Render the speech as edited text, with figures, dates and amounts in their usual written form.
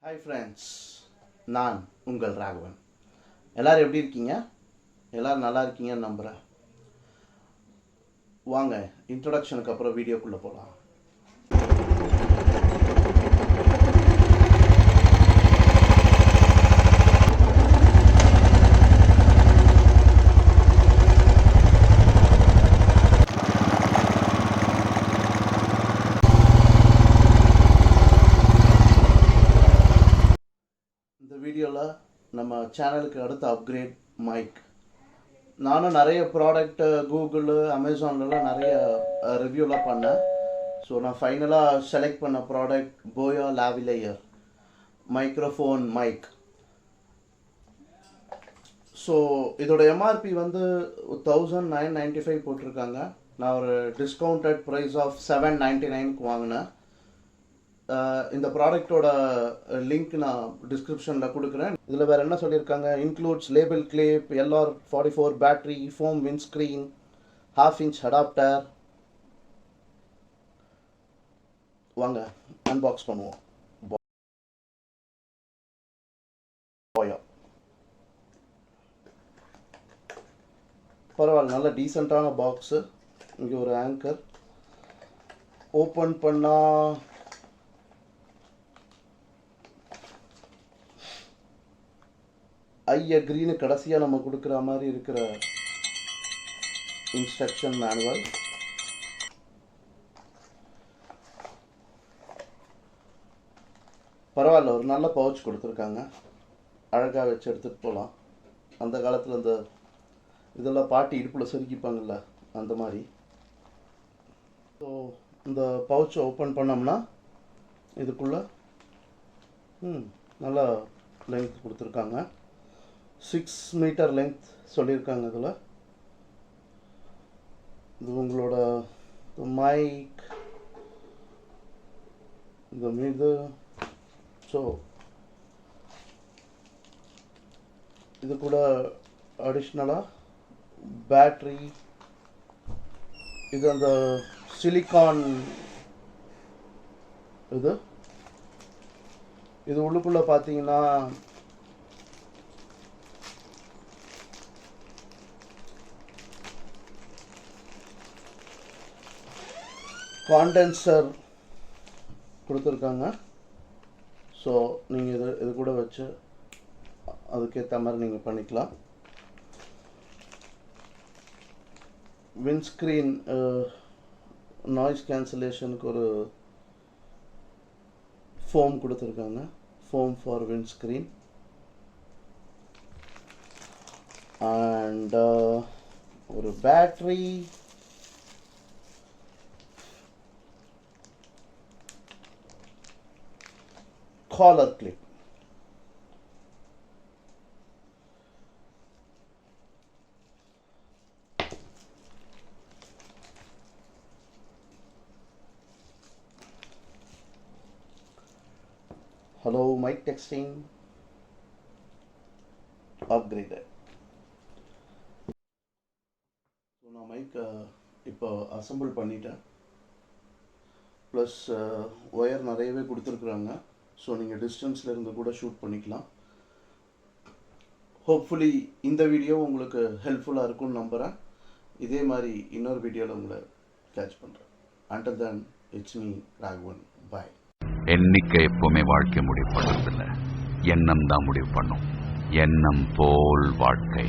Hi friends, நான் உங்கள் ராகவன். எல்லோரும் எப்படி இருக்கீங்க? எல்லோரும் நல்லா இருக்கீங்கன்னு நம்புகிறேன். வாங்க இன்ட்ரொடக்ஷனுக்கு அப்புறம் வீடியோக்குள்ளே போகலாம். இந்த வீடியோவில் நம்ம சேனலுக்கு அடுத்த அப்கிரேட் மைக். நானும் நிறைய ப்ராடக்ட் கூகுள் அமேசான்லலாம் நிறைய ரிவ்யூலாம் பண்ணேன். ஸோ நான் ஃபைனலாக செலக்ட் பண்ண product BOYA lavalier microphone mic. So இதோட எம்ஆர்பி வந்து 1995 போட்டிருக்காங்க. நான் ஒரு டிஸ்கவுண்டட் ப்ரைஸ் ஆஃப் 799க்கு வாங்கினேன். இந்த ப்ராடக்டோட லிங்க் நான் டிஸ்கிரிப்ஷனில் கொடுக்குறேன். இதில் வேறு என்ன சொல்லியிருக்காங்க? Includes lapel clip, LR44 battery, foam windscreen, 1/2 inch adapter. வாங்க அன்பாக்ஸ் பண்ணுவோம். BOYA பரவாயில்ல, நல்ல டீசெண்டான பாக்ஸு. இங்கே ஒரு ஆங்கர். ஓப்பன் பண்ணால் ஐ அக்ரின்னு கடைசியாக நம்ம கொடுக்குற மாதிரி இருக்கிற இன்ஸ்ட்ரக்ஷன் மேனுவல். பரவாயில்ல, ஒரு நல்ல பவுச் கொடுத்துருக்காங்க. அழகாக வச்சு எடுத்துகிட்டு போகலாம். அந்த காலத்தில் இந்த இதெல்லாம் பாட்டி இடுப்பில் செருக்கிப்பாங்கள்ல, அந்த மாதிரி. ஸோ இந்த பவுச்சை ஓப்பன் பண்ணோம்னா இதுக்குள்ளே நல்லா லென்த் கொடுத்துருக்காங்க. 6 மீட்டர் லென்த் சொல்லியிருக்காங்க. இதில் இது உங்களோட மைக் இந்த மீது. ஸோ இது கூட அடிஷ்னலாக பேட்ரி. இது அந்த சிலிக்கான் இது உள்ளுக்குள்ளே பார்த்தீங்கன்னா காண்டென்சர் கொடுத்துருக்காங்க. ஸோ நீங்கள் இது கூட வச்சு அதுக்கேற்ற மாதிரி நீங்கள் பண்ணிக்கலாம். விண்ட்ஸ்க்ரீன் நாய்ஸ் கேன்சலேஷனுக்கு ஒரு ஃபோம் கொடுத்துருக்காங்க. Foam for windscreen. அண்ட் ஒரு battery. collar clip. Hello, mic testing. Upgraded. So நான் மைக் இப்போ அசம்பிள் பண்ணிட்டேன். ப்ளஸ் ஒயர் நிறையவே கொடுத்துருக்குறாங்க. ஸோ நீங்கள் டிஸ்டன்ஸில் இருந்து கூட ஷூட் பண்ணிக்கலாம். ஹோப்ஃபுல்லி இந்த வீடியோ உங்களுக்கு ஹெல்ப்ஃபுல்லாக இருக்கும்னு நம்புகிறேன். இதே மாதிரி இன்னொரு வீடியோவில் உங்களை கேட்ச் பண்ணுறேன். Until then, it's me Raghavan. Bye. எண்ணிக்கை எப்பவுமே வாழ்க்கை முடிவு பண்ணுறதில்ல, எண்ணம் தான் முடிவு பண்ணும். எண்ணம் போல் வாழ்க்கை.